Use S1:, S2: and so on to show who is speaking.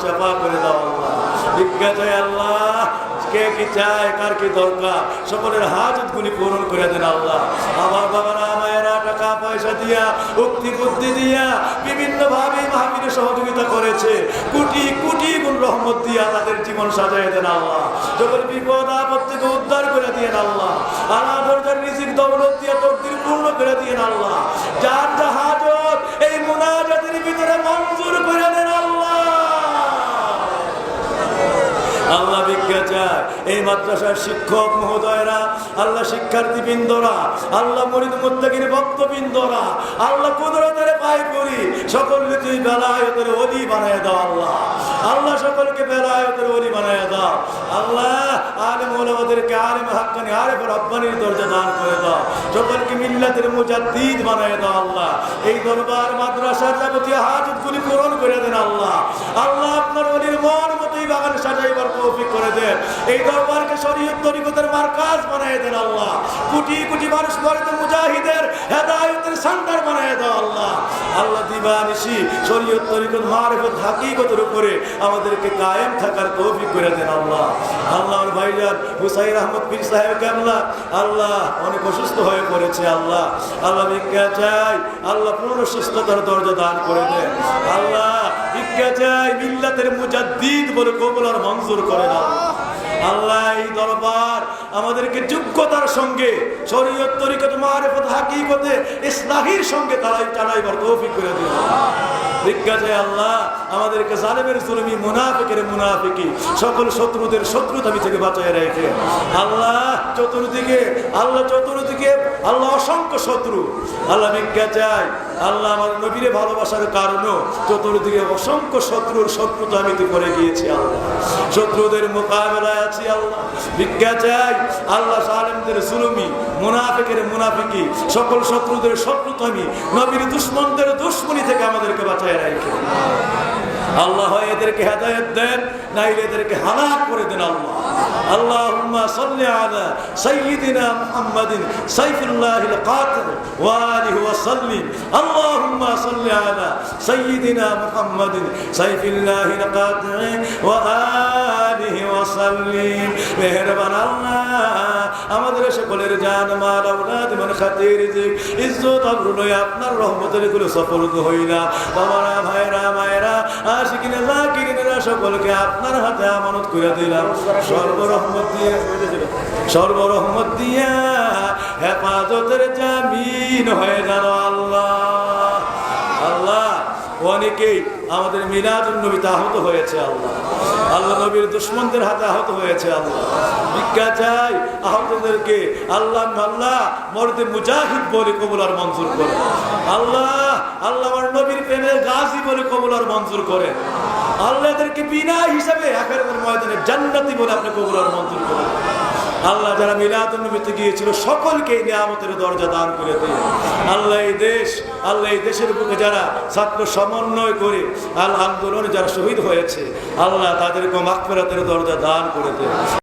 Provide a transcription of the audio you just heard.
S1: চাপা করে দাও আল্লাহ। ভিক্ষা চাই আল্লাহ, কে কি চায়, কার কি দরকার, সকলের হাজতগুলি পূরণ করে দেন আল্লাহ। আমার বাবারা মায়েরা টাকা পয়সা দিয়া, উক্তি বুদ্ধি দিয়া বিভিন্ন ভাবে মাহফিলে সহযোগিতা করেছে, কোটি কোটি গুণ রহমত দিয়া তাদের জীবন সাজায় দেন আল্লাহ। যখন বিপদ আপদ থেকে উদ্ধার করে দিয়ে আল্লাহ, আল্লাহ দরজার রিজিক দৌলত দিয়া তকদির পূর্ণ করে দিয়ে আল্লাহ। যার যা হাজত এই মুনাজাতের ভিতরে মঞ্জুর করে দেন আল্লাহ। আল্লাহ ভিক্ষা চায় এই মাদ্রাসার শিক্ষক মহোদয়রা, আল্লাহ শিক্ষার্থী বৃন্দরা, আল্লাহ মুরিদ মুত্তাকিন ভক্তবৃন্দরা, আল্লাহ কুদরতের পায় করি সকলকে তুই বেলায়েতের ওলি বানায় দাও আল্লাহ। আল্লাহ সকলকে বেলায়েতের ওলি বানায় দাও আল্লাহ। আলেম ওলামাদেরকে আলেম হাক্কানি আরেফ রব্বানির দরজা দান করে দাও, সকলকে মিল্লাতের মুজাদ্দিদ বানায় দাও আল্লাহ। এই দরবার মাদ্রাসার যাবতীয় হাজতগুলি পূরণ করে দেন আল্লাহ। আল্লাহ আপনার ওলির মন মতোই বাগান সাজাইবার তৌফিক করে দেন। এই দরবারকে শরীয়ত তরিকতের মারকাজ বানায় দেন আল্লাহ। কোটি কোটি মানুষ পড়তে মুজাহিদের হেদায়েতের সেন্টার বানায় দাও আল্লাহ। আল্লাহ দিবানিশি শরীয়ত তরিকত মারিফত হাকিকতের উপরে আমাদেরকে কায়েম থাকার তৌফিক করে দেন আল্লাহ। আল্লাহর ভাইজান হুসাইন আহমদ পীর সাহেব কেবলা আল্লাহ অনেক অসুস্থ হয়ে পড়েছে আল্লাহ। আল্লাহ ভিক্ষা চাই আল্লাহ পূর্ণ সুস্থতার দরজা দান করে দেন আল্লাহ। ভিক্ষা চাই মিল্লাতের মুজাদ্দিদ বলে কবুল আর মঞ্জুর করে দাও আল্লাহ। এই দরবার আমাদেরকে যোগ্যতার সঙ্গে শরীয়ত তরিকত মারিফত হাকিকতে ইসলাহির সঙ্গে তারাই চালাইবার তৌফিক করে দিও। ভিক্ষা চাই আল্লাহ আমাদেরকে জালেমের জুলমি মুনাফিকের মুনাফিকি সকল শত্রুদের শত্রুতামি থেকে বাঁচায় রেখে আল্লাহ। চতুর্দিকে আল্লাহ অসংখ্য শত্রু আল্লাহ। ভিক্ষা চাই আল্লাহ আমার নবীরে ভালোবাসার কারণেও চতুর্দিকে অসংখ্য শত্রুর শত্রুতা আমি করে গিয়েছি আল্লাহ। শত্রুদের মোকাবেলায় আছি আল্লাহ। ভিক্ষা চাই আল্লাহ জালেমদের জুলমি মুনাফিকের মুনাফিকি সকল শত্রুদের শত্রুতামি নবীর দুশমনদের দুশমনি থেকে আমাদেরকে বাঁচায় রাখে আল্লাহ। এদেরকে হেদায়েত দেন, নাইলে এদেরকে হালাক করে দেন আল্লাহ। আল্লাহুম্মা সাল্লি আলা সাইয়্যিদিনা মুহাম্মাদিন সাইফুল্লাহিল কাতিল ওয়া আলিহি ওয়া সাল্লিম। আল্লাহুম্মা সাল্লি আলা সাইয়্যিদিনা মুহাম্মাদিন সাইফুল্লাহিল কাতিল ওয়া আলিহি ওয়া সাল্লিম। মেহেরবান আল্লাহ আমাদের সকলের জান মাল আওলাদ মান খাতির রিজিক ইজ্জত আবরু আপনার রহমতের গুলো সফল হইলা। বাবারা ভাইরা মায়েরা আশিকিনে জাকিরিনেরা সকলকে আপনার হাতে আমানত করে দিলাম। সর্বরহমত দিয়া হেফাজতের জামিন হয়ে গেল আল্লাহ। আল্লাহ অনেকেই আমাদের মিলাদুন নবীতে আহত হয়েছে আল্লাহ। আল্লাহ নবীর দুশমনদের হাতে আহত হয়েছে আল্লাহ। ভিক্ষা চাই আহতদেরকে আল্লাহ আল্লাহ মর্দে মুজাহিদ বলে কবুল আর মঞ্জুর করে আল্লাহ। আল্লাহ আমার নবীর প্রেমের গাজী বলে কবুল আর মঞ্জুর করে আল্লাহ। এদেরকে বিনা হিসাবে আখিরাতের ময়দানে জান্নাতি বলে আপনি কবুল আর মঞ্জুর করেন আল্লাহ। যারা মিলাদুন নবীতে গিয়েছিল সকলকে এই নিয়ামতের দরজা দান করে দিন আল্লাহ। এই দেশের বুকে যারা ছাত্র সমন্বয় করে আল্লাহ আন্দোলনে যারা শহীদ হয়েছে আল্লাহ তাদেরকে মাগফিরাতের দরজা দান করে দেন।